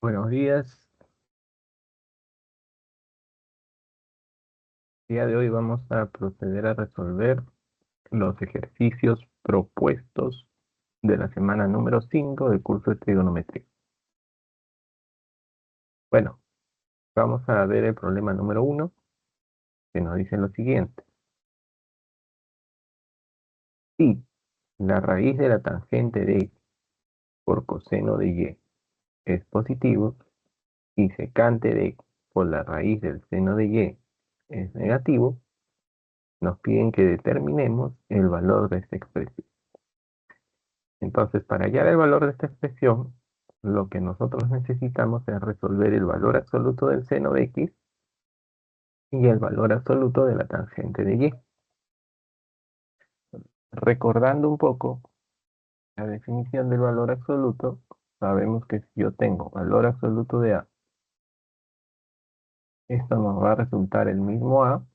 Buenos días. El día de hoy vamos a proceder a resolver los ejercicios propuestos de la semana número 5 del curso de trigonometría. Bueno, vamos a ver el problema número 1, que nos dice lo siguiente. Si la raíz de la tangente de x por coseno de y es positivo y secante de x por la raíz del seno de y es negativo, nos piden que determinemos el valor de esta expresión. Entonces, para hallar el valor de esta expresión, lo que nosotros necesitamos es resolver el valor absoluto del seno de x y el valor absoluto de la tangente de y. Recordando un poco la definición del valor absoluto, sabemos que si yo tengo valor absoluto de a, esto nos va a resultar el mismo a,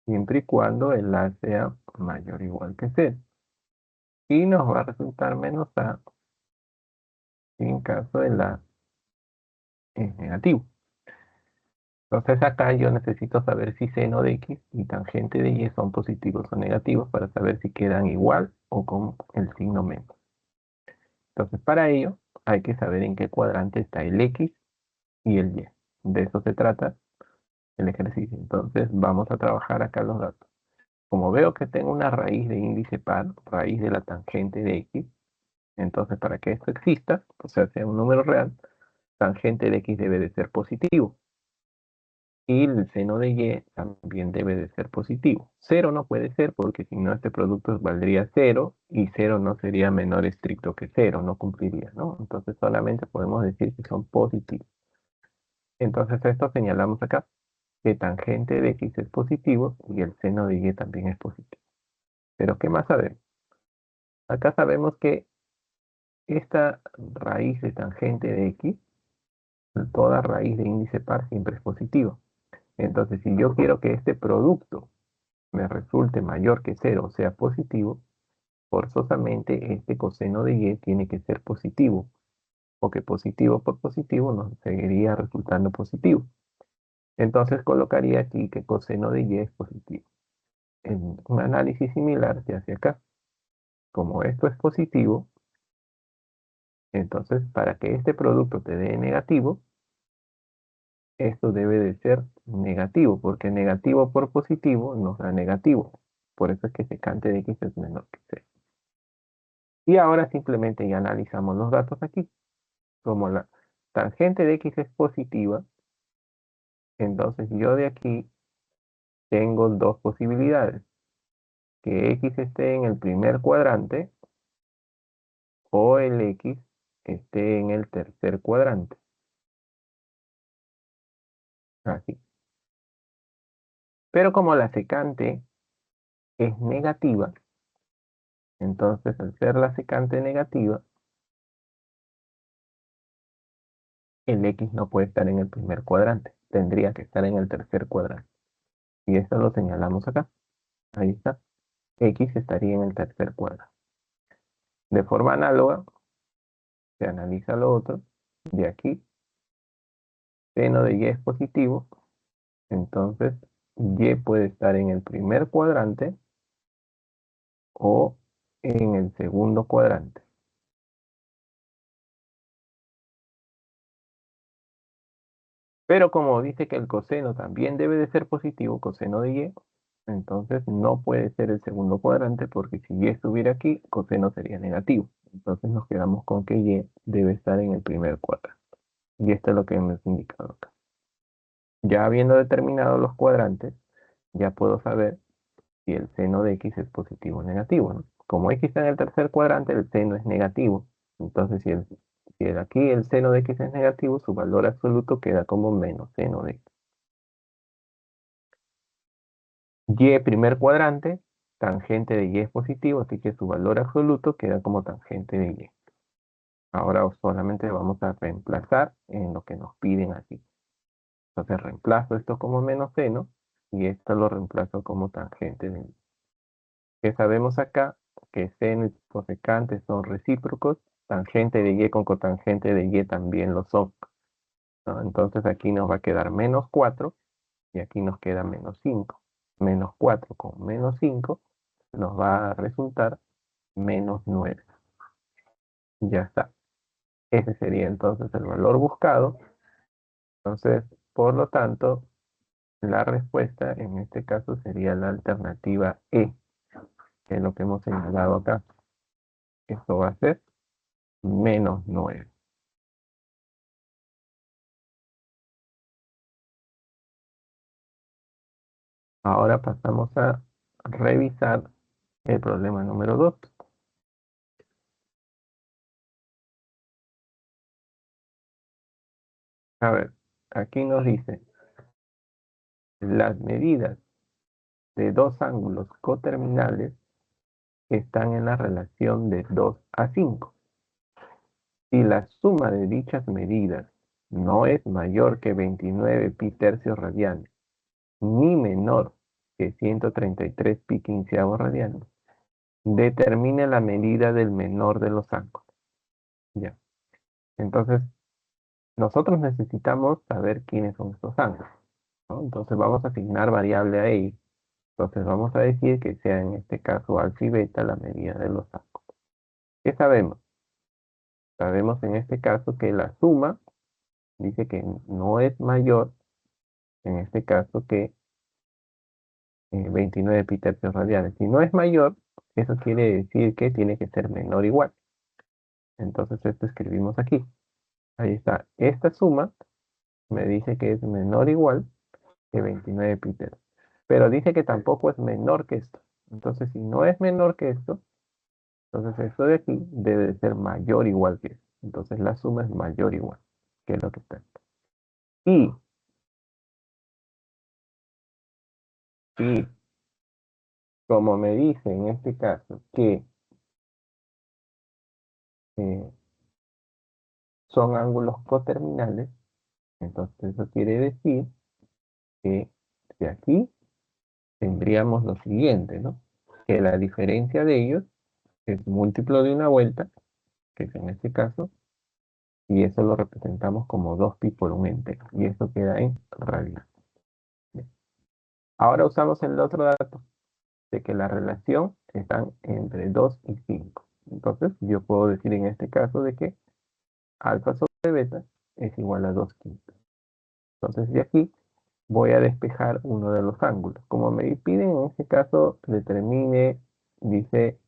siempre y cuando el a sea mayor o igual que 0. Y nos va a resultar menos a en caso el a es negativo. Entonces acá yo necesito saber si seno de x y tangente de y son positivos o negativos para saber si quedan igual o con el signo menos. Entonces para ello hay que saber en qué cuadrante está el x y el y. De eso se trata el ejercicio. Entonces vamos a trabajar acá los datos. Como veo que tengo una raíz de índice par, raíz de la tangente de x, entonces para que esto exista, o sea un número real, tangente de x debe de ser positivo. Y el seno de y también debe de ser positivo. Cero no puede ser porque si no este producto valdría cero y cero no sería menor estricto que cero, no cumpliría, ¿no? Entonces solamente podemos decir que son positivos. Entonces esto señalamos acá, que tangente de x es positivo y el seno de y también es positivo. Pero ¿qué más sabemos? Acá sabemos que esta raíz de tangente de x, toda raíz de índice par siempre es positivo. Entonces si yo quiero que este producto me resulte mayor que 0, o sea positivo, forzosamente este coseno de y tiene que ser positivo, porque positivo por positivo nos seguiría resultando positivo. Entonces colocaría aquí que coseno de y es positivo. En un análisis similar se hace acá. Como esto es positivo, entonces para que este producto te dé negativo, esto debe de ser negativo, porque negativo por positivo nos da negativo. Por eso es que secante de x es menor que 0. Y ahora simplemente ya analizamos los datos aquí. Como la tangente de x es positiva, entonces yo de aquí tengo dos posibilidades. Que x esté en el primer cuadrante o el x esté en el tercer cuadrante. Así. Pero como la secante es negativa, entonces al ser la secante negativa, el x no puede estar en el primer cuadrante. Tendría que estar en el tercer cuadrante. Y esto lo señalamos acá. Ahí está. X estaría en el tercer cuadrante. De forma análoga, se analiza lo otro. De aquí, seno de y es positivo, entonces y puede estar en el primer cuadrante o en el segundo cuadrante. Pero como dice que el coseno también debe de ser positivo, coseno de y, entonces no puede ser el segundo cuadrante porque si y estuviera aquí, coseno sería negativo. Entonces nos quedamos con que y debe estar en el primer cuadrante. Y esto es lo que hemos indicado acá. Ya habiendo determinado los cuadrantes, ya puedo saber si el seno de x es positivo o negativo, ¿no? Como x está en el tercer cuadrante, el seno es negativo. Entonces, si aquí el seno de x es negativo, su valor absoluto queda como menos seno de x. Y primer cuadrante, tangente de y es positivo, así que su valor absoluto queda como tangente de y. Ahora solamente vamos a reemplazar en lo que nos piden aquí. Entonces reemplazo esto como menos seno y esto lo reemplazo como tangente de y. Que sabemos acá que seno y cosecante son recíprocos, tangente de y con cotangente de y también lo son. ¿no? Entonces aquí nos va a quedar menos 4 y aquí nos queda menos 5. Menos 4 con menos 5 nos va a resultar menos 9. Ya está. Ese sería entonces el valor buscado. Entonces, por lo tanto, la respuesta en este caso sería la alternativa E, que es lo que hemos señalado acá. Esto va a ser menos 9. Ahora pasamos a revisar el problema número 2. A ver, aquí nos dice las medidas de dos ángulos coterminales están en la relación de 2 a 5. Si la suma de dichas medidas no es mayor que 29 pi tercios radianes, ni menor que 133 pi quinceavos radianes, determine la medida del menor de los ángulos. Ya. Entonces, nosotros necesitamos saber quiénes son estos ángulos, ¿no? Entonces vamos a asignar variable a ellos. Entonces vamos a decir que sea en este caso alfa y beta la medida de los ángulos. ¿Qué sabemos? Sabemos en este caso que la suma dice que no es mayor, en este caso, que 29 pi tercios radianes. Si no es mayor, eso quiere decir que tiene que ser menor o igual. Entonces esto escribimos aquí. Ahí está. Esta suma me dice que es menor o igual que 29 pi tercios. Pero dice que tampoco es menor que esto. Entonces, si no es menor que esto, entonces esto de aquí debe de ser mayor o igual que esto. Entonces la suma es mayor o igual que lo que está aquí. Y, y como me dice en este caso que eh, son ángulos coterminales, entonces eso quiere decir que de aquí tendríamos lo siguiente, ¿no? Que la diferencia de ellos es múltiplo de una vuelta, que es en este caso, y eso lo representamos como 2pi por un entero, y eso queda en radian. Ahora usamos el otro dato, de que la relación están entre 2 y 5. Entonces, yo puedo decir en este caso de que alfa sobre beta es igual a 2 quintos. Entonces, de aquí voy a despejar uno de los ángulos. Como me piden en este caso, determine, dice,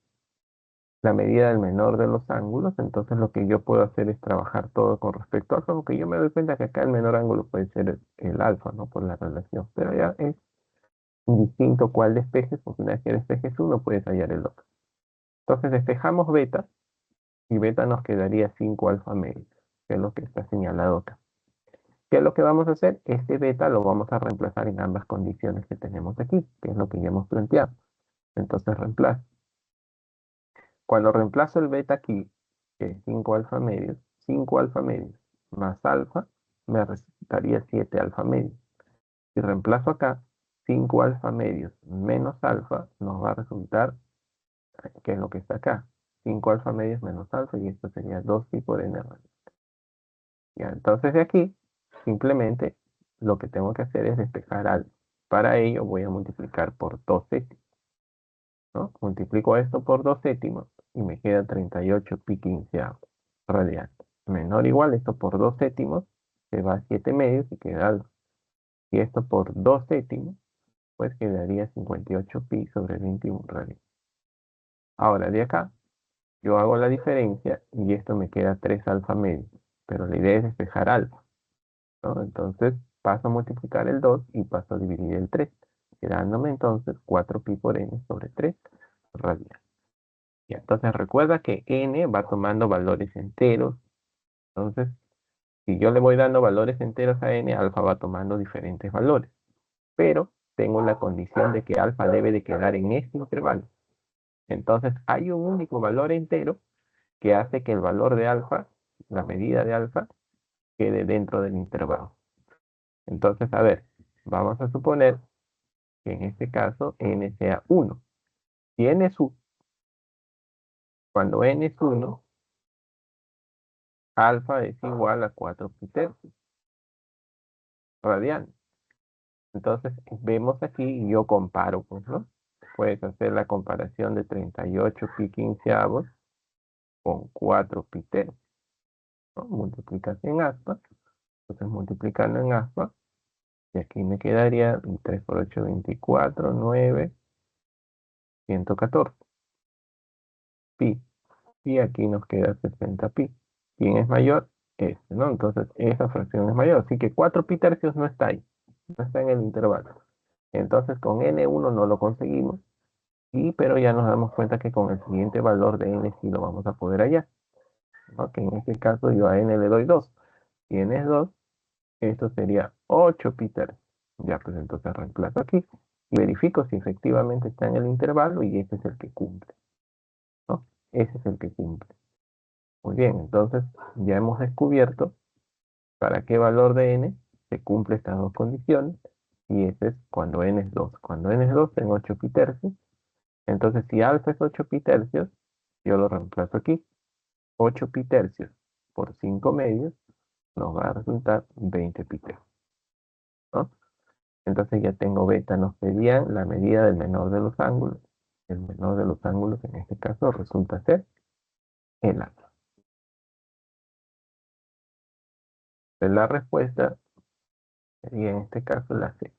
la medida del menor de los ángulos, entonces lo que yo puedo hacer es trabajar todo con respecto a alfa, porque yo me doy cuenta que acá el menor ángulo puede ser el alfa, ¿no? Por la relación, pero ya es indistinto cuál despejes, porque una vez que despejes uno, puedes hallar el otro. Entonces despejamos beta, y beta nos quedaría 5 alfa medio, que es lo que está señalado acá. ¿Qué es lo que vamos a hacer? Este beta lo vamos a reemplazar en ambas condiciones que tenemos aquí, que es lo que ya hemos planteado. Entonces reemplazo. Cuando reemplazo el beta aquí, que es 5 alfa medios, 5 alfa medios más alfa, me resultaría 7 alfa medios. Si reemplazo acá, 5 alfa medios menos alfa, nos va a resultar, ¿qué es lo que está acá? 5 alfa medios menos alfa, y esto sería 2 pi por n radio. Ya, entonces de aquí, simplemente lo que tengo que hacer es despejar alfa. Para ello voy a multiplicar por 2 séptimos, ¿no? Multiplico esto por 2 séptimos y me queda 38 pi quinceavos radianes. Menor o igual, esto por 2 séptimos, se va a 7 medios y queda algo. Y esto por 2 séptimos, pues quedaría 58 pi sobre 21 radianes. Ahora de acá, yo hago la diferencia y esto me queda 3 alfa medios. Pero la idea es despejar alfa, ¿no? Entonces paso a multiplicar el 2 y paso a dividir el 3, quedándome entonces 4 pi por n sobre 3 radianes. Ya, entonces recuerda que n va tomando valores enteros. Entonces, si yo le voy dando valores enteros a n, alfa va tomando diferentes valores. Pero tengo la condición de que alfa debe de quedar en este intervalo. Entonces, hay un único valor entero que hace que el valor de alfa, la medida de alfa, quede dentro del intervalo. Entonces, a ver, vamos a suponer que en este caso n sea 1. Si n es 1, cuando n es 1, alfa es igual a 4 pi tercios. radianes. Entonces, vemos aquí y yo comparo, pues, ¿no? Puedes hacer la comparación de 38 pi quinceavos con 4 pi tercios, ¿no? Multiplicas en aspa, entonces multiplicando en aspa, y aquí me quedaría 3 por 8, 24, 9, 114 pi. Y aquí nos queda 60 pi. ¿Quién es mayor? Este, ¿no? Entonces, esa fracción es mayor. Así que 4 pi tercios no está ahí, no está en el intervalo. Entonces, con n1 no lo conseguimos. Pero ya nos damos cuenta que con el siguiente valor de n sí lo vamos a poder hallar, ¿no? Que en este caso yo a n le doy 2. Si n es 2, esto sería 8 pi tercios. Ya, pues entonces reemplazo aquí y verifico si efectivamente está en el intervalo y ese es el que cumple, ¿no? Ese es el que cumple. Muy bien, entonces ya hemos descubierto para qué valor de n se cumple estas dos condiciones y ese es cuando n es 2. Cuando n es 2 en 8 pi tercios. Entonces, si alfa es 8 pi tercios, yo lo reemplazo aquí. 8 pi tercios por 5 medios nos va a resultar 20 pi tercios, ¿no? Entonces ya tengo beta, nos pedían la medida del menor de los ángulos. El menor de los ángulos en este caso resulta ser el alfa. Entonces, la respuesta sería en este caso la C.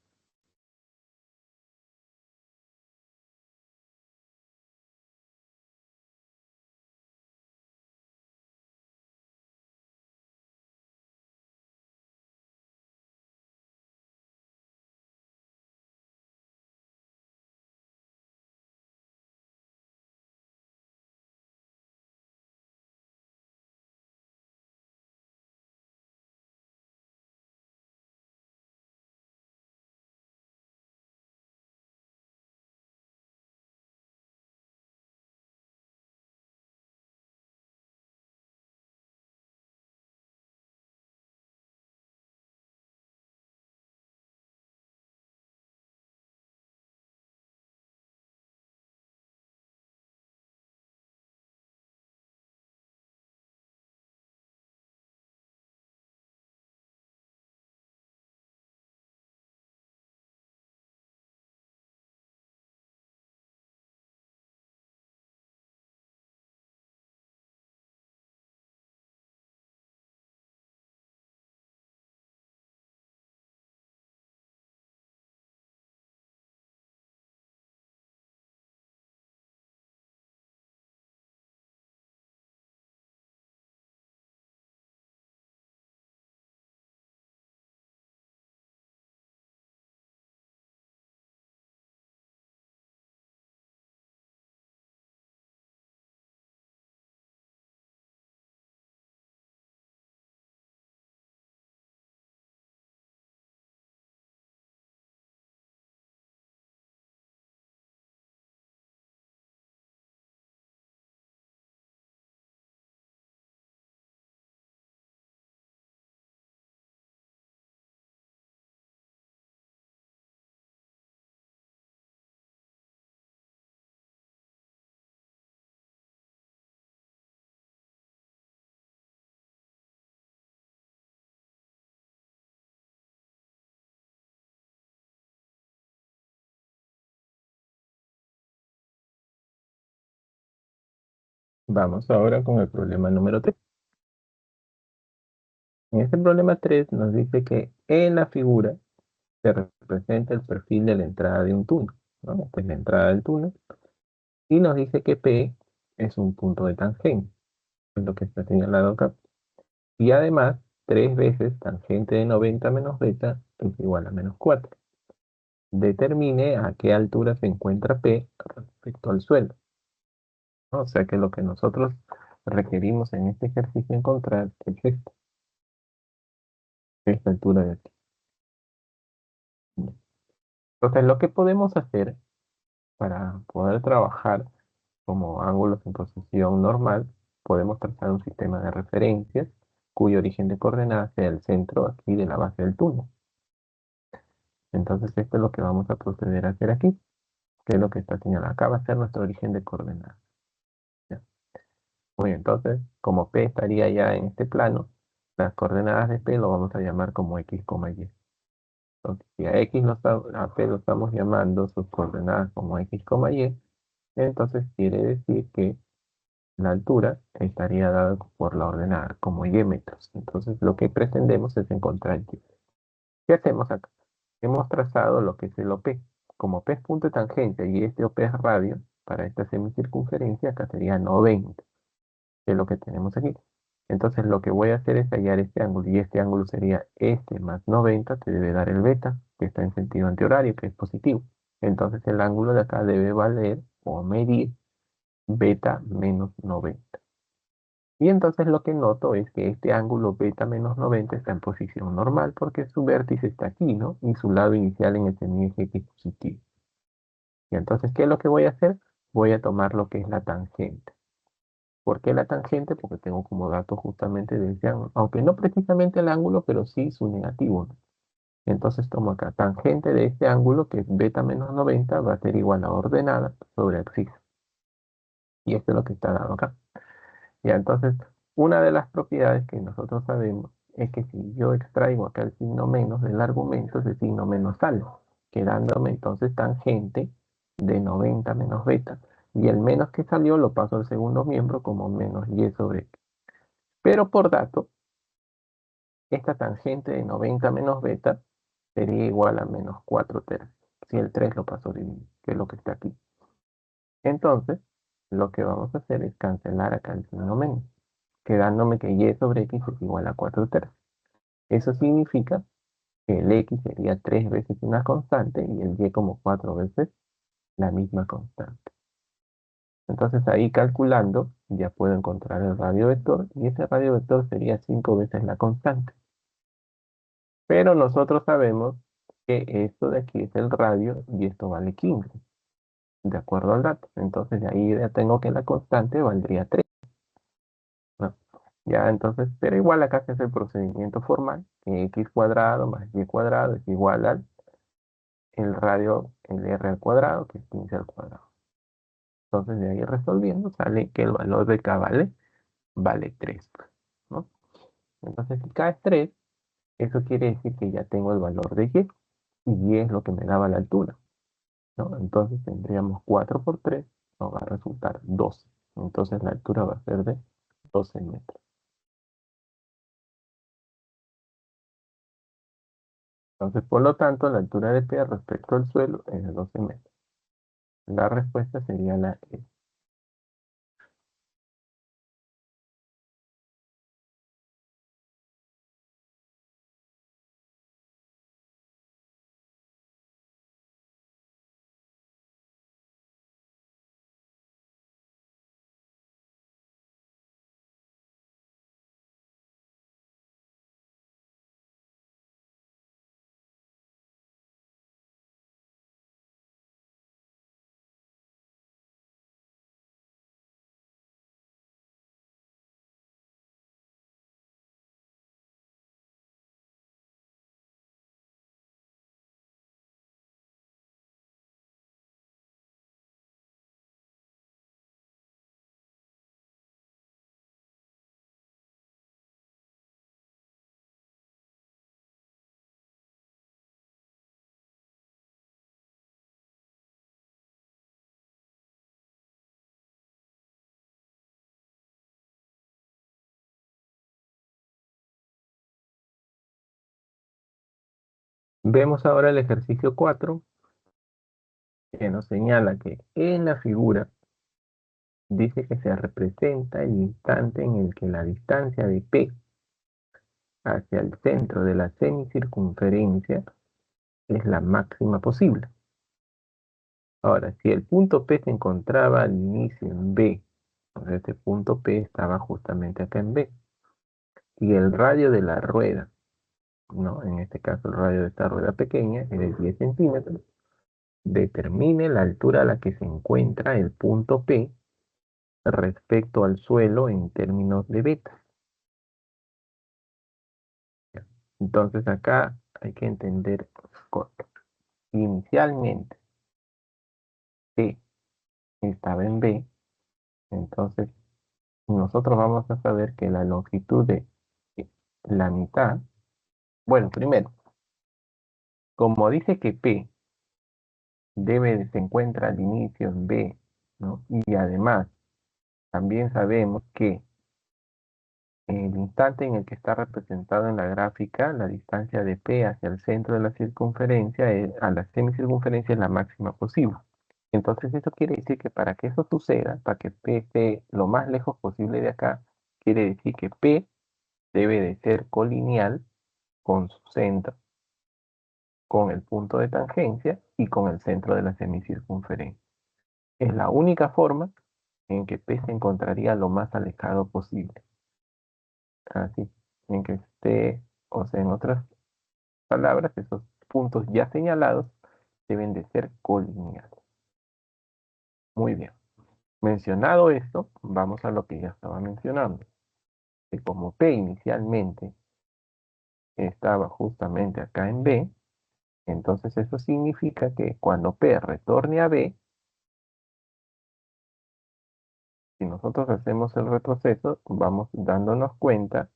Vamos ahora con el problema número 3. En este problema 3 nos dice que en la figura se representa el perfil de la entrada de un túnel, ¿no? Esta es la entrada del túnel. Y nos dice que P es un punto de tangente, es lo que está señalado acá. Y además, 3 veces tangente de 90 menos beta es igual a menos 4. Determine a qué altura se encuentra P respecto al suelo, ¿no? O sea que lo que nosotros requerimos en este ejercicio encontrar es esta altura de aquí. Entonces, lo que podemos hacer para poder trabajar como ángulos en posición normal, podemos trazar un sistema de referencias cuyo origen de coordenadas sea el centro aquí de la base del túnel. Entonces esto es lo que vamos a proceder a hacer aquí, que es lo que está señalado. Acá va a ser nuestro origen de coordenadas. ¿Ya? Muy bien, entonces, como P estaría ya en este plano, las coordenadas de P lo vamos a llamar como X, Y. Entonces, si a X a P lo estamos llamando sus coordenadas como X, Y, entonces quiere decir que la altura estaría dada por la ordenada como Y metros. Entonces, lo que pretendemos es encontrar Y. ¿Qué hacemos acá? Hemos trazado lo que es el OP. Como P es punto de tangente y este OP es radio, para esta semicircunferencia acá sería 90, que es lo que tenemos aquí. Entonces lo que voy a hacer es hallar este ángulo, y este ángulo sería este más 90, te debe dar el beta, que está en sentido antihorario, que es positivo. Entonces el ángulo de acá debe valer o medir beta menos 90. Y entonces lo que noto es que este ángulo beta menos 90 está en posición normal porque su vértice está aquí, ¿no? Y su lado inicial en el semieje X positivo. Y entonces, ¿qué es lo que voy a hacer? Voy a tomar lo que es la tangente. ¿Por qué la tangente? Porque tengo como dato justamente de ese ángulo. Aunque no precisamente el ángulo, pero sí su negativo, ¿no? Entonces tomo acá tangente de este ángulo, que es beta menos 90, va a ser igual a ordenada sobre abscisa. Y esto es lo que está dado acá. Ya, entonces, una de las propiedades que nosotros sabemos es que si yo extraigo acá el signo menos del argumento, ese signo menos sale, quedándome entonces tangente de 90 menos beta. Y el menos que salió lo paso al segundo miembro como menos y sobre x. Pero por dato, esta tangente de 90 menos beta sería igual a menos 4 tercios. Si el 3 lo paso a dividir, que es lo que está aquí. Entonces, lo que vamos a hacer es cancelar acá el signo menos, quedándome que y sobre x es igual a 4 tercios. Eso significa que el x sería 3 veces una constante y el y como 4 veces la misma constante. Entonces ahí calculando ya puedo encontrar el radio vector y ese radio vector sería 5 veces la constante. Pero nosotros sabemos que esto de aquí es el radio y esto vale 15, de acuerdo al dato. Entonces de ahí ya tengo que la constante valdría 3, ¿no? Ya entonces, pero igual acá se hace el procedimiento formal, que x cuadrado más y cuadrado es igual al el radio, el r al cuadrado, que es 15 al cuadrado. Entonces de ahí resolviendo sale que el valor de k vale 3, ¿no? Entonces si k es 3, eso quiere decir que ya tengo el valor de y es lo que me daba la altura, ¿no? Entonces tendríamos 4 por 3, nos va a resultar 12. Entonces la altura va a ser de 12 metros. Entonces, por lo tanto, la altura de P respecto al suelo es de 12 metros. La respuesta sería la E. Vemos ahora el ejercicio 4, que nos señala que en la figura dice que se representa el instante en el que la distancia de P hacia el centro de la semicircunferencia es la máxima posible. Ahora, si el punto P se encontraba al inicio en B, entonces este punto P estaba justamente acá en B, y el radio de la rueda, ¿no? En este caso el radio de esta rueda pequeña es de 10 centímetros, determine la altura a la que se encuentra el punto P respecto al suelo en términos de beta. Entonces acá hay que entender cosas. Inicialmente P estaba en B, entonces nosotros vamos a saber que la longitud de la mitad, bueno, primero, Como dice que P se encuentra al inicio en B, ¿no? Y además también sabemos que en el instante en el que está representado en la gráfica, la distancia de P hacia el centro de la circunferencia, a la semicircunferencia, es la máxima posible. Entonces, eso quiere decir que para que eso suceda, para que P esté lo más lejos posible de acá, quiere decir que P debe de ser colineal con su centro, con el punto de tangencia y con el centro de la semicircunferencia. Es la única forma en que P se encontraría lo más alejado posible. Así, en que esté, o sea, en otras palabras, esos puntos ya señalados deben de ser colineales. Muy bien. Mencionado esto, vamos a lo que ya estaba mencionando. Que como P inicialmente estaba justamente acá en B, entonces eso significa que cuando P retorne a B, si nosotros hacemos el retroceso, vamos dándonos cuenta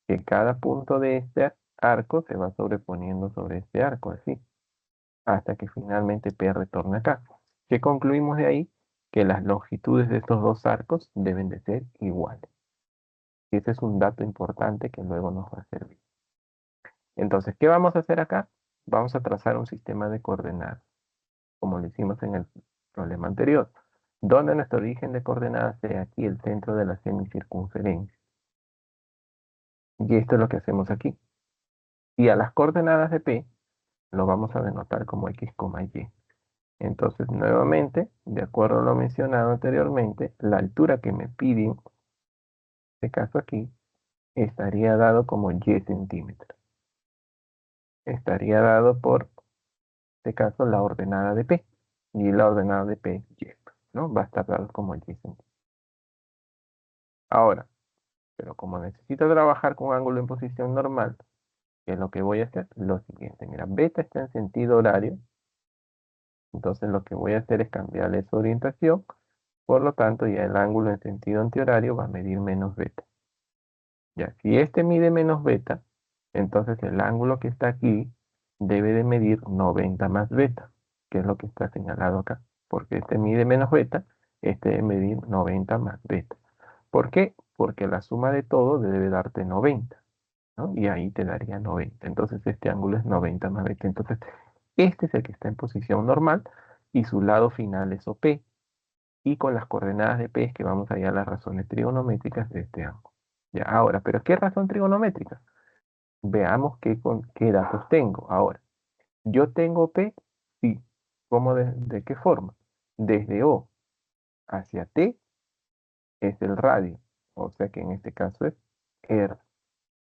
que cada punto de este arco se va sobreponiendo sobre este arco, así, hasta que finalmente P retorna acá. ¿Qué concluimos de ahí? Que las longitudes de estos dos arcos deben de ser iguales. Y ese es un dato importante que luego nos va a servir. Entonces, ¿qué vamos a hacer acá? Vamos a trazar un sistema de coordenadas, como lo hicimos en el problema anterior, donde nuestro origen de coordenadas sea aquí el centro de la semicircunferencia. Y esto es lo que hacemos aquí. Y a las coordenadas de P lo vamos a denotar como X, Y. Entonces, nuevamente, de acuerdo a lo mencionado anteriormente, la altura que me piden, en este caso aquí, estaría dado como Y centímetros. Estaría dado por, en este caso, la ordenada de P. Y la ordenada de P es Y, ¿no? Va a estar dado como Y centímetros. Ahora, pero como necesito trabajar con ángulo en posición normal, ¿qué es lo que voy a hacer? Lo siguiente, mira, beta está en sentido horario, entonces lo que voy a hacer es cambiarle su orientación, por lo tanto ya el ángulo en sentido antihorario va a medir menos beta. Ya, si este mide menos beta, entonces el ángulo que está aquí debe de medir 90 más beta, que es lo que está señalado acá, porque este mide menos beta, este debe medir 90 más beta. ¿Por qué? Porque la suma de todo debe darte 90, ¿no? Y ahí te daría 90. Entonces este ángulo es 90 más beta. Entonces este es el que está en posición normal y su lado final es OP. Y con las coordenadas de P es que vamos a hallar las razones trigonométricas de este ángulo. Ya, ahora, ¿pero qué razón trigonométrica? Veamos qué datos tengo. Ahora, ¿yo tengo P? Sí. ¿Cómo de qué forma? Desde O hacia T es el radio. O sea que en este caso es R.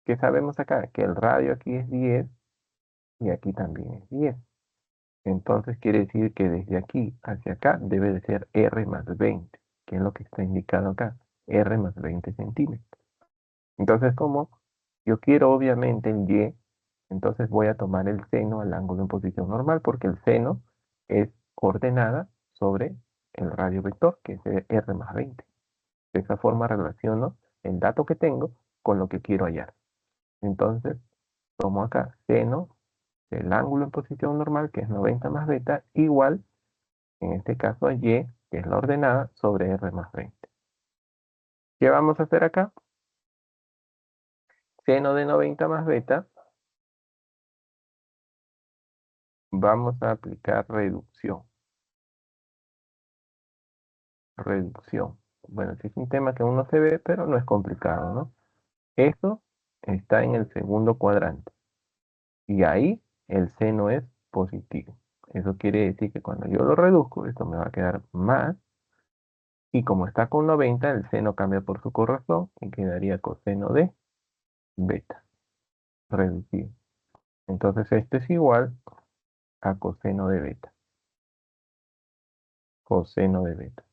¿Qué sabemos acá? Que el radio aquí es 10 y aquí también es 10. Entonces quiere decir que desde aquí hacia acá debe de ser R más 20, que es lo que está indicado acá. R más 20 centímetros. Entonces, como yo quiero obviamente el Y, entonces voy a tomar el seno al ángulo en posición normal, porque el seno es coordenada sobre el radio vector, que es R más 20. De esa forma relaciono el dato que tengo con lo que quiero hallar. Entonces, tomo acá seno del ángulo en posición normal, que es 90 más beta, igual, en este caso, a Y, que es la ordenada, sobre R más 20. ¿Qué vamos a hacer acá? Seno de 90 más beta, vamos a aplicar reducción. Reducción. Bueno, sí es un tema que aún no se ve, pero no es complicado, ¿no? Eso está en el segundo cuadrante. Y ahí el seno es positivo. Eso quiere decir que cuando yo lo reduzco, esto me va a quedar más. Y como está con 90, el seno cambia por su corrazón y quedaría coseno de beta, reducido. Entonces esto es igual a coseno de beta. Coseno de beta.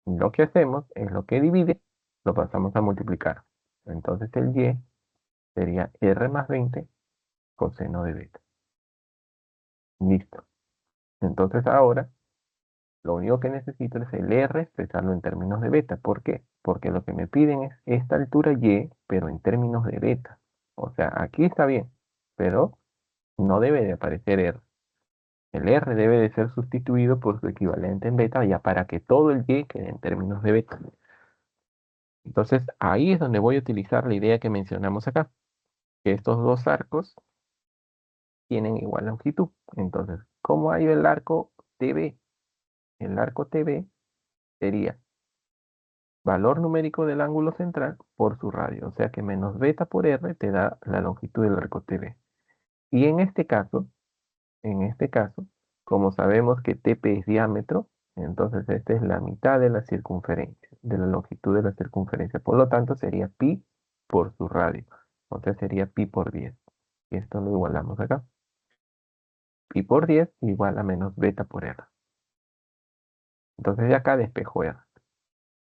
Lo que hacemos es lo que divide, lo pasamos a multiplicar. Entonces el y sería r más 20 coseno de beta. Listo. Entonces ahora lo único que necesito es el r expresarlo en términos de beta. ¿Por qué? Porque lo que me piden es esta altura y, pero en términos de beta. O sea, aquí está bien, pero no debe de aparecer R. El R debe de ser sustituido por su equivalente en beta ya para que todo el Y quede en términos de beta. Entonces ahí es donde voy a utilizar la idea que mencionamos acá, que estos dos arcos tienen igual longitud. Entonces, ¿cómo hay el arco TB? El arco TB sería valor numérico del ángulo central por su radio. O sea que menos beta por R te da la longitud del arco TB. Y en este caso, como sabemos que TP es diámetro, entonces esta es la mitad de la circunferencia, de la longitud de la circunferencia. Por lo tanto, sería pi por su radio. O sea, sería pi por 10. Y esto lo igualamos acá. Pi por 10 igual a menos beta por R. Entonces de acá despejo R.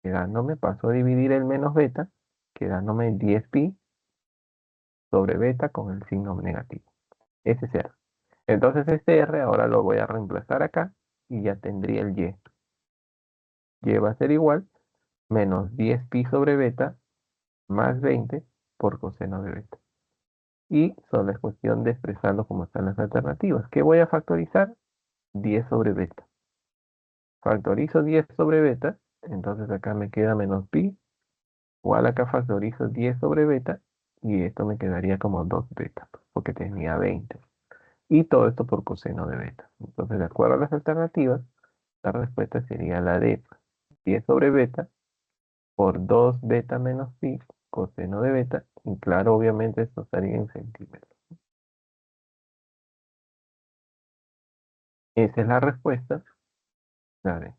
Quedándome, paso a dividir el menos beta, quedándome 10 pi sobre beta con el signo negativo. Ese es R. Entonces este R ahora lo voy a reemplazar acá y ya tendría el Y. Y va a ser igual menos 10 pi sobre beta más 20 por coseno de beta. Y solo es cuestión de expresarlo como están las alternativas. ¿Qué voy a factorizar? 10 sobre beta. Factorizo 10 sobre beta, entonces acá me queda menos pi. Igual acá factorizo 10 sobre beta y esto me quedaría como 2 beta, porque tenía 20. Y todo esto por coseno de beta. Entonces, de acuerdo a las alternativas, la respuesta sería la de 10 sobre beta por 2 beta menos pi coseno de beta. Y claro, obviamente esto estaría en centímetros. Esa es la respuesta. La D.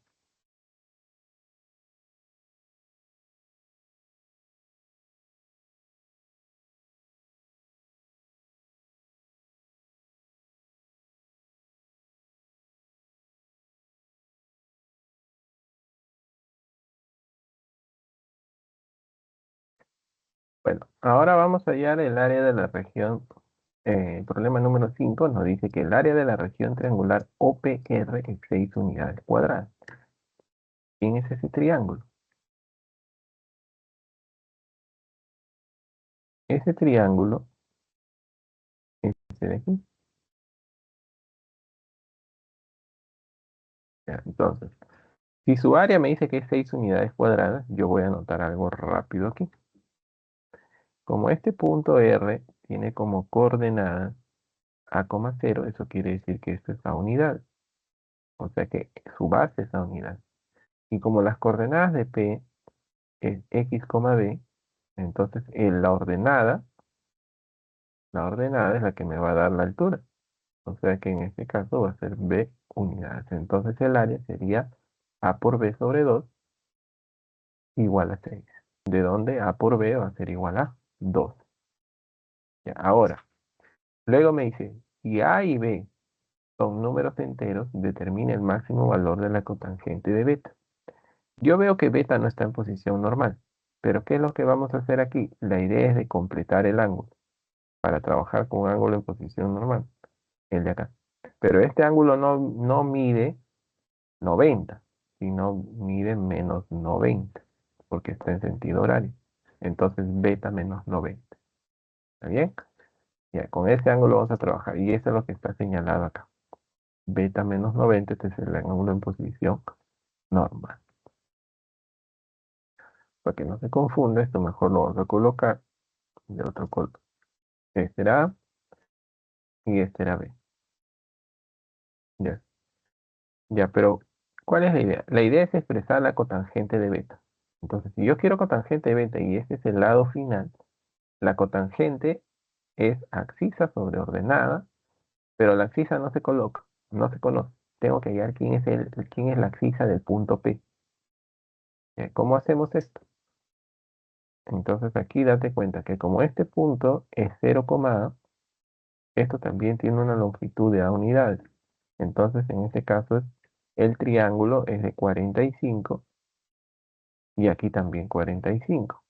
Bueno, ahora vamos a hallar el área de la región. Problema número 5 nos dice que el área de la región triangular OPR es 6 unidades cuadradas. ¿Quién es ese triángulo? Ese triángulo es este de aquí. Ya, entonces, si su área me dice que es 6 unidades cuadradas, yo voy a anotar algo rápido aquí. Como este punto R tiene como coordenada A, 0, eso quiere decir que esto es A unidad. O sea que su base es A unidad. Y como las coordenadas de P es X, B, entonces la ordenada es la que me va a dar la altura. O sea que en este caso va a ser B unidades. Entonces el área sería A por B sobre 2 igual a 6. De donde A por B va a ser igual a 2. Ya, ahora, luego me dice, si A y B son números enteros, determina el máximo valor de la cotangente de beta. Yo veo que beta no está en posición normal, pero ¿qué es lo que vamos a hacer aquí? La idea es de completar el ángulo para trabajar con un ángulo en posición normal, el de acá. Pero este ángulo no mide 90, sino mide menos 90, porque está en sentido horario. Entonces beta menos 90. ¿Está bien? Ya, con ese ángulo vamos a trabajar y eso es lo que está señalado acá. Beta menos 90, este es el ángulo en posición normal. Para que no se confunda, esto mejor lo vamos a colocar de otro color. Este era A y este era B. Ya, ya, pero ¿cuál es la idea? La idea es expresar la cotangente de beta. Entonces, si yo quiero cotangente de beta y este es el lado final, la cotangente es abscisa sobre ordenada, pero la abscisa no se coloca, no se conoce. Tengo que hallar quién es la abscisa del punto P. ¿Cómo hacemos esto? Entonces aquí date cuenta que como este punto es 0, A, esto también tiene una longitud de A unidades. Entonces en este caso el triángulo es de 45 y aquí también 45.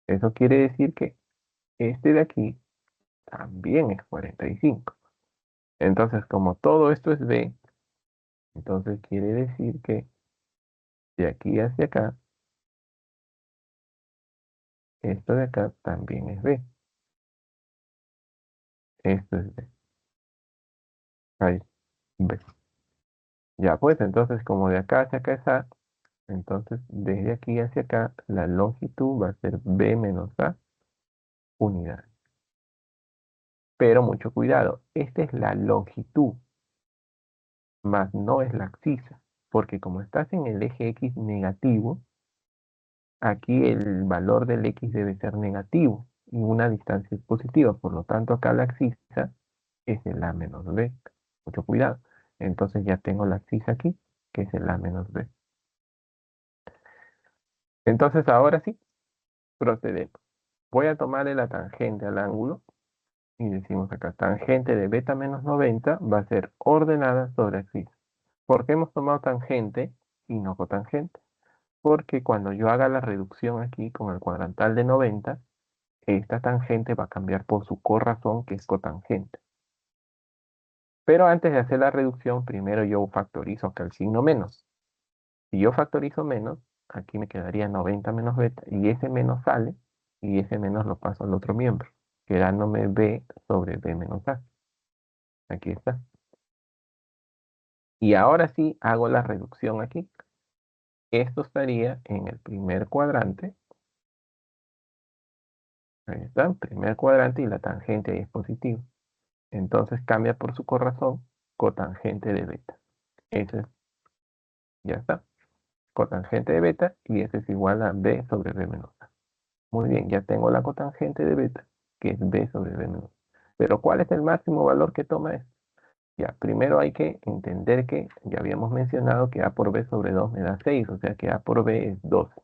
Eso quiere decir que este de aquí también es 45. Entonces como todo esto es B, entonces quiere decir que de aquí hacia acá, esto de acá también es B. Esto es B. Ahí, B. Ya, pues entonces como de acá hacia acá es A, entonces desde aquí hacia acá la longitud va a ser B menos A unidades. Pero mucho cuidado, esta es la longitud, más no es la abscisa, porque como estás en el eje X negativo, aquí el valor del X debe ser negativo y una distancia es positiva, por lo tanto acá la abscisa es el A menos B. Mucho cuidado. Entonces ya tengo la abscisa aquí, que es el A menos B. Entonces ahora sí, procedemos. Voy a tomarle la tangente al ángulo y decimos acá, tangente de beta menos 90 va a ser ordenada sobre abscisa. ¿Por qué hemos tomado tangente y no cotangente? Porque cuando yo haga la reducción aquí con el cuadrantal de 90, esta tangente va a cambiar por su corrazón, que es cotangente. Pero antes de hacer la reducción, primero yo factorizo acá el signo menos. Si yo factorizo menos, aquí me quedaría 90 menos beta, y ese menos sale, y ese menos lo paso al otro miembro, quedándome b sobre b menos a. Aquí está. Y ahora sí hago la reducción aquí. Esto estaría en el primer cuadrante. Ahí está, primer cuadrante y la tangente ahí es positiva. Entonces cambia por su corrazón cotangente de beta. Eso es, ya está. Cotangente de beta y eso es igual a b sobre b menos a. Muy bien, ya tengo la cotangente de beta, que es b sobre b menos a. Pero ¿cuál es el máximo valor que toma esto? Ya, primero hay que entender que ya habíamos mencionado que a por b sobre 2 me da 6, o sea que a por b es 12.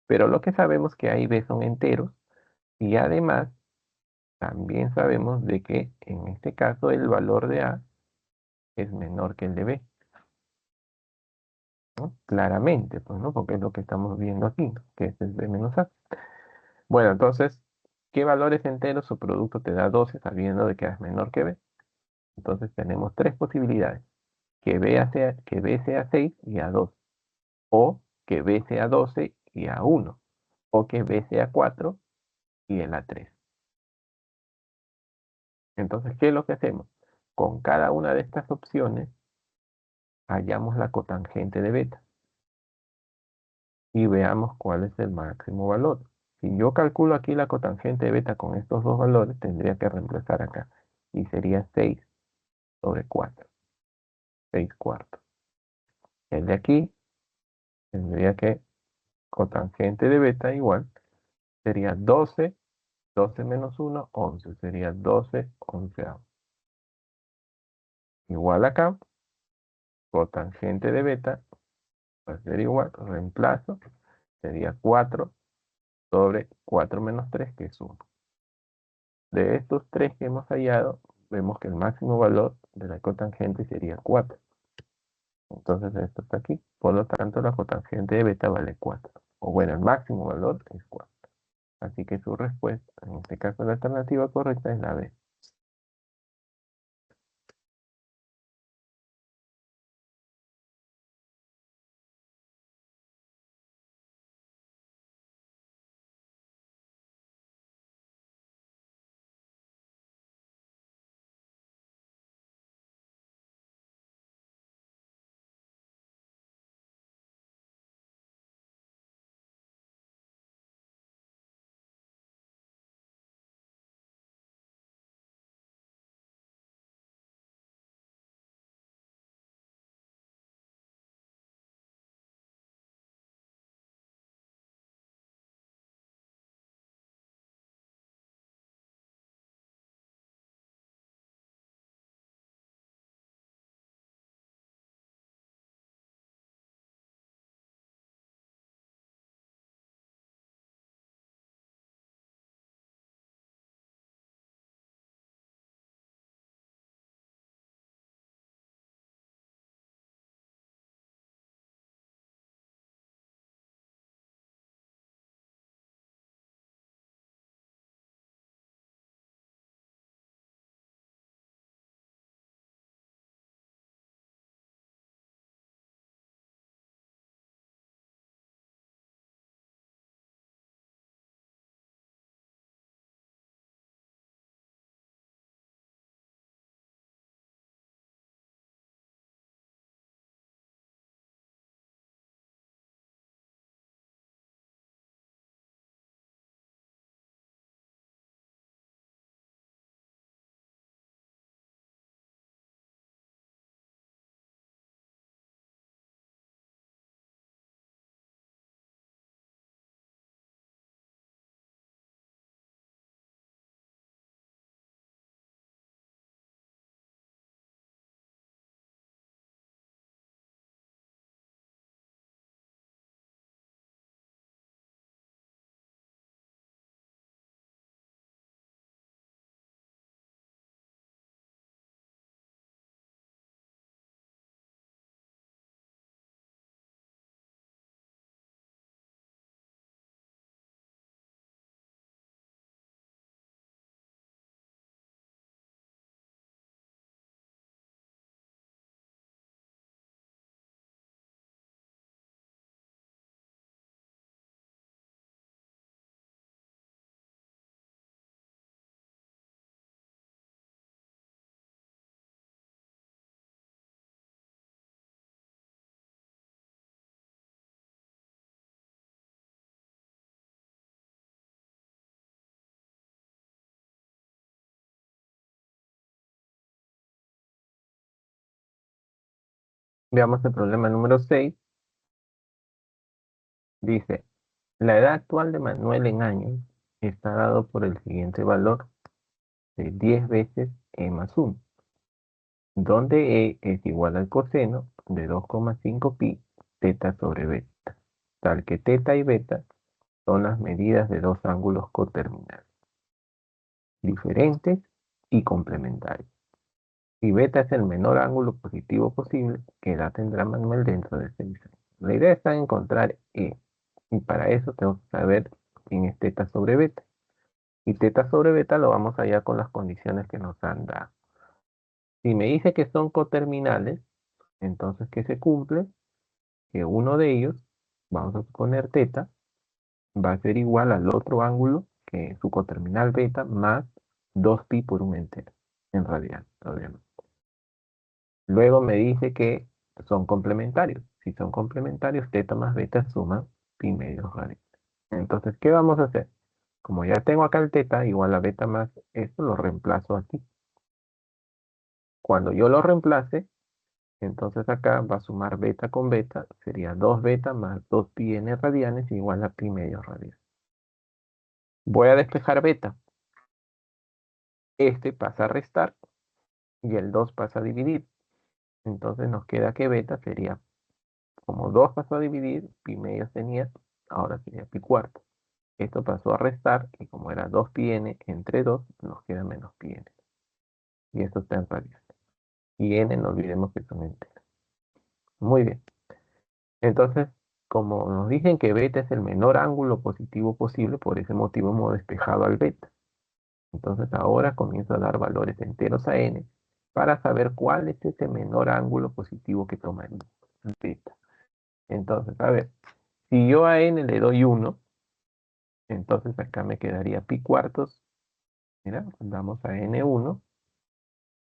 Pero lo que sabemos que a y b son enteros y además también sabemos de que en este caso el valor de a es menor que el de b, ¿no? Claramente, pues, ¿no? Porque es lo que estamos viendo aquí, ¿no? Que es el b menos a. Bueno, entonces, ¿qué valores enteros su producto te da 12 sabiendo de que a es menor que b? Entonces tenemos tres posibilidades, que b sea 6 y a 2, o que b sea 12 y a 1, o que b sea 4 y el a 3. Entonces, ¿qué es lo que hacemos? Con cada una de estas opciones, hallamos la cotangente de beta y veamos cuál es el máximo valor. Si yo calculo aquí la cotangente de beta con estos dos valores, tendría que reemplazar acá y sería 6 sobre 4, 6 cuartos. El de aquí tendría que cotangente de beta igual, sería 12, 12 menos 1, 11, sería 12 onceavos. Igual acá, cotangente de beta va a ser igual, reemplazo, sería 4 sobre 4 menos 3, que es 1. De estos tres que hemos hallado, vemos que el máximo valor de la cotangente sería 4. Entonces esto está aquí. Por lo tanto, la cotangente de beta vale 4. O bueno, el máximo valor es 4. Así que su respuesta, en este caso la alternativa correcta es la B. Veamos el problema número 6. Dice, la edad actual de Manuel en años está dado por el siguiente valor de 10 veces e más 1, donde e es igual al coseno de 2,5 pi teta sobre beta, tal que teta y beta son las medidas de dos ángulos coterminales, diferentes y complementarios. Si beta es el menor ángulo positivo posible, ¿qué edad tendrá Manuel dentro de este diseño? La idea está en encontrar E, y para eso tengo que saber quién es teta sobre beta. Y teta sobre beta lo vamos a hallar con las condiciones que nos han dado. Si me dice que son coterminales, entonces ¿qué se cumple? Que uno de ellos, vamos a suponer teta, va a ser igual al otro ángulo que su coterminal beta más 2pi por un entero, en radian, obviamente. Luego me dice que son complementarios. Si son complementarios, teta más beta suman pi medios radian. Entonces, ¿qué vamos a hacer? Como ya tengo acá el teta igual a beta más esto, lo reemplazo aquí. Cuando yo lo reemplace, entonces acá va a sumar beta con beta, sería 2 beta más 2 pi n radianes igual a pi medios radianes. Voy a despejar beta. Este pasa a restar y el 2 pasa a dividir. Entonces nos queda que beta sería, como 2 pasó a dividir, pi medios tenía, ahora sería pi cuarto. Esto pasó a restar y como era 2 pi n entre 2, nos queda menos pi n. Y esto está en radianes. Y n no olvidemos que son enteros. Muy bien. Entonces, como nos dicen que beta es el menor ángulo positivo posible, por ese motivo hemos despejado al beta. Entonces ahora comienzo a dar valores enteros a n para saber cuál es ese menor ángulo positivo que toma el beta. Entonces, a ver, si yo a n le doy 1, entonces acá me quedaría pi cuartos. Mira, damos a n1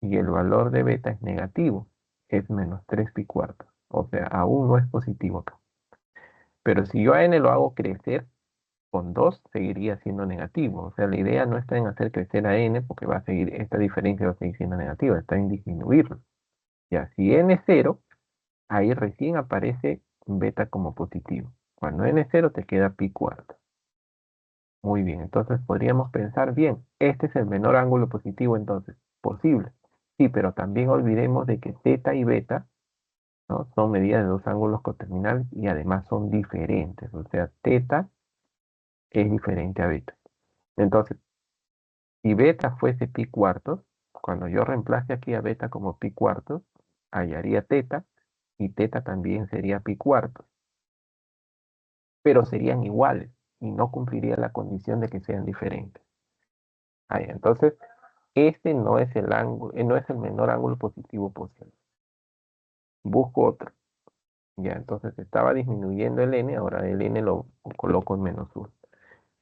y el valor de beta es negativo, es menos 3 pi cuartos. O sea, aún no es positivo acá. Pero si yo a n lo hago crecer, con 2 seguiría siendo negativo. O sea, la idea no está en hacer crecer a n porque va a seguir, esta diferencia va a seguir siendo negativa, está en disminuirlo. Ya, si n es 0, ahí recién aparece beta como positivo. Cuando n es 0 te queda pi cuarto. Muy bien, entonces podríamos pensar bien, este es el menor ángulo positivo entonces, posible. Sí, pero también olvidemos de que teta y beta, ¿no?, son medidas de dos ángulos coterminales y además son diferentes. O sea, teta es diferente a beta. Entonces, si beta fuese pi cuartos, cuando yo reemplace aquí a beta como pi cuartos, hallaría teta, y teta también sería pi cuartos, pero serían iguales, y no cumpliría la condición de que sean diferentes. Ahí, entonces, este no es el ángulo, no es el menor ángulo positivo posible. Busco otro. Ya, entonces estaba disminuyendo el n, ahora el n lo coloco en menos 1.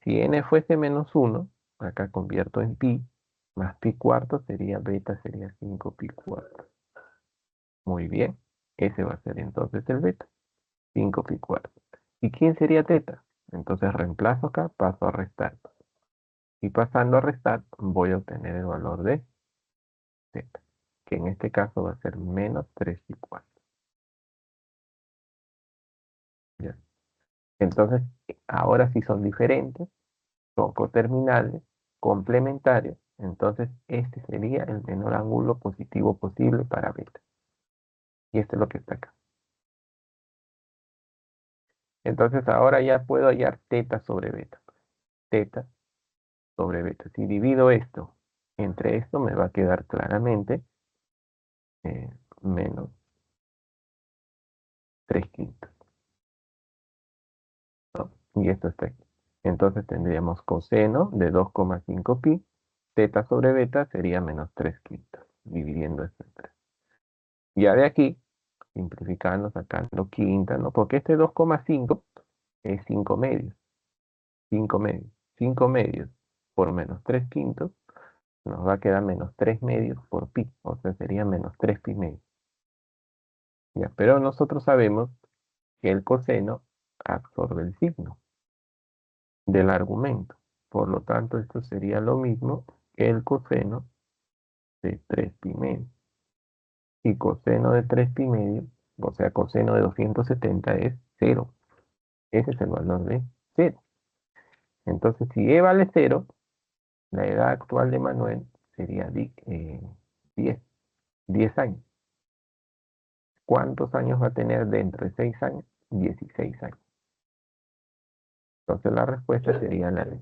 Si n fuese menos 1, acá convierto en pi, más pi cuarto sería beta, sería 5 pi cuarto. Muy bien, ese va a ser entonces el beta, 5 pi cuarto. ¿Y quién sería teta? Entonces reemplazo acá, paso a restar. Y pasando a restar, voy a obtener el valor de teta, que en este caso va a ser menos 3 pi cuarto. ¿Ya? Entonces, ahora sí son diferentes, son coterminales, complementarios. Entonces, este sería el menor ángulo positivo posible para beta. Y esto es lo que está acá. Entonces, ahora ya puedo hallar teta sobre beta. Teta sobre beta. Si divido esto entre esto, me va a quedar claramente eh, menos 3 quintos, ¿no? Y esto está aquí. Entonces tendríamos coseno de 2,5 pi. Teta sobre beta sería menos 3 quintos, dividiendo esto entre 3. Ya de aquí, simplificando, sacando quinta, ¿no? Porque este 2,5 es 5 medios. 5 medios. 5 medios por menos 3 quintos nos va a quedar menos 3 medios por pi. O sea, sería menos 3 pi medios. Ya, pero nosotros sabemos que el coseno absorbe el signo del argumento. Por lo tanto, esto sería lo mismo que el coseno de 3 pi medio. Y coseno de 3 pi medio O sea, coseno de 270 es 0. Ese es el valor de 0. Entonces, si e vale 0, la edad actual de Manuel sería 10, 10 años. ¿Cuántos años va a tener dentro de 6 años? 16 años. Entonces la respuesta sería la D.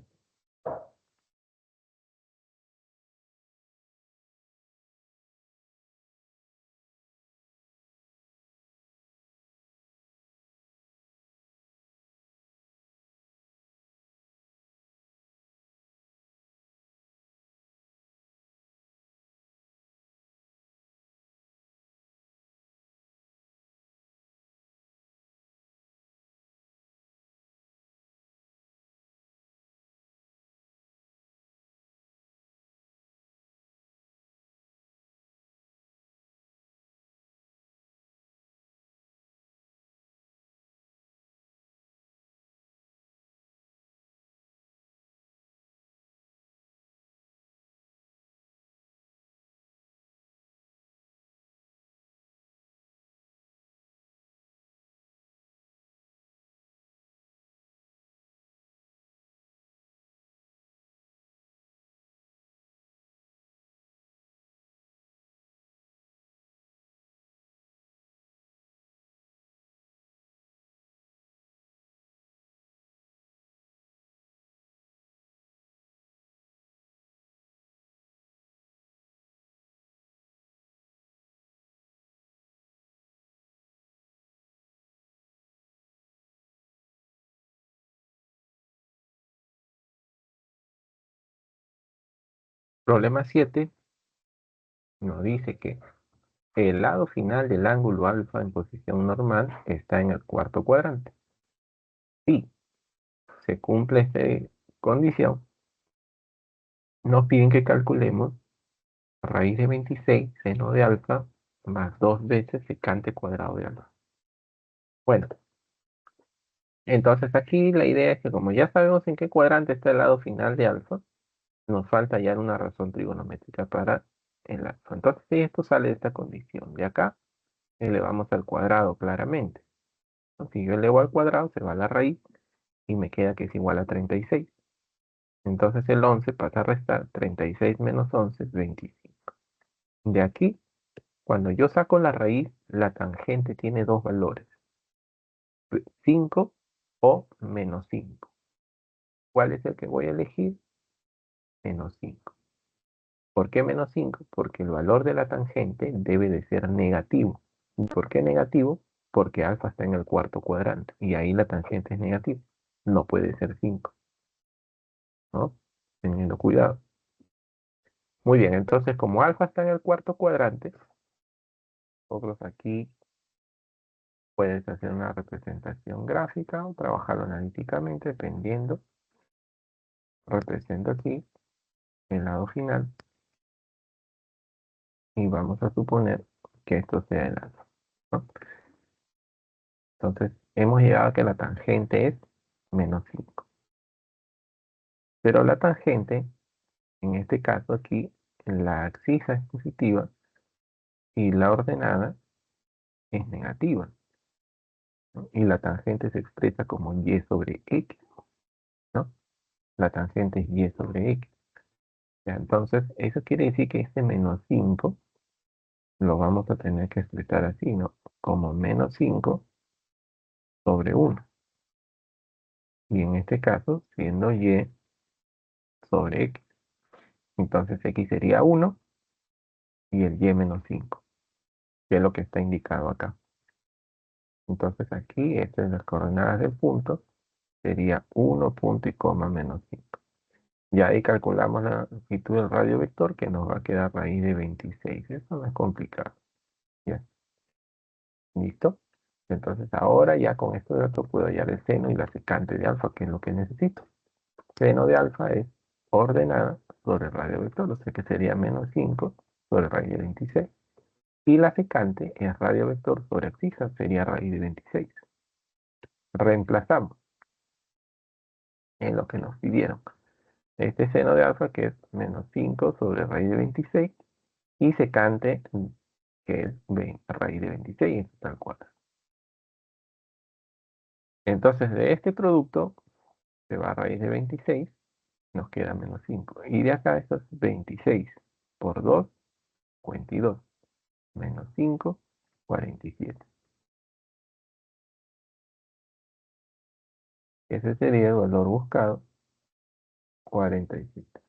Problema 7 nos dice que el lado final del ángulo alfa en posición normal está en el cuarto cuadrante. Si se cumple esta condición, nos piden que calculemos raíz de 26 seno de alfa más 2 veces secante cuadrado de alfa. Bueno, entonces aquí la idea es que como ya sabemos en qué cuadrante está el lado final de alfa, nos falta hallar una razón trigonométrica para el alfa. Entonces, si esto sale de esta condición de acá, elevamos al cuadrado claramente. Si yo elevo al cuadrado, se va a la raíz y me queda que es igual a 36. Entonces el 11 pasa a restar 36 menos 11 es 25. De aquí, cuando yo saco la raíz, la tangente tiene dos valores, 5 o menos 5. ¿Cuál es el que voy a elegir? Menos 5. ¿Por qué menos 5? Porque el valor de la tangente debe de ser negativo. ¿Y por qué negativo? Porque alfa está en el cuarto cuadrante y ahí la tangente es negativa. No puede ser 5, ¿no? Teniendo cuidado. Muy bien, entonces como alfa está en el cuarto cuadrante, nosotros aquí puedes hacer una representación gráfica o trabajarlo analíticamente dependiendo. Represento aquí el lado final y vamos a suponer que esto sea el alfa, ¿no? Entonces hemos llegado a que la tangente es menos 5. Pero la tangente, en este caso aquí, la abscisa es positiva y la ordenada es negativa, ¿no? Y la tangente se expresa como y sobre x, ¿no? La tangente es y sobre x. Ya, entonces, eso quiere decir que este menos 5 lo vamos a tener que expresar así, ¿no? Como menos 5 sobre 1. Y en este caso, siendo y sobre x. Entonces, x sería 1 y el y menos 5, que es lo que está indicado acá. Entonces, aquí, estas son las coordenadas del punto, sería 1 punto y coma menos 5. Ya ahí calculamos la longitud del radio vector, que nos va a quedar raíz de 26. Eso no es complicado. ¿Ya? ¿Listo? Entonces ahora ya con estos datos puedo hallar el seno y la secante de alfa, que es lo que necesito. Seno de alfa es ordenada sobre el radio vector, o sea que sería menos 5 sobre raíz de 26. Y la secante es radio vector sobre abscisa, sería raíz de 26. Reemplazamos en lo que nos pidieron. Este seno de alfa que es menos 5 sobre raíz de 26 y secante que es raíz de 26, esto tal cual. Entonces, de este producto se va a raíz de 26, nos queda menos 5. Y de acá esto es 26 por 2, 52. Menos 5, 47. Ese sería el valor buscado, 47.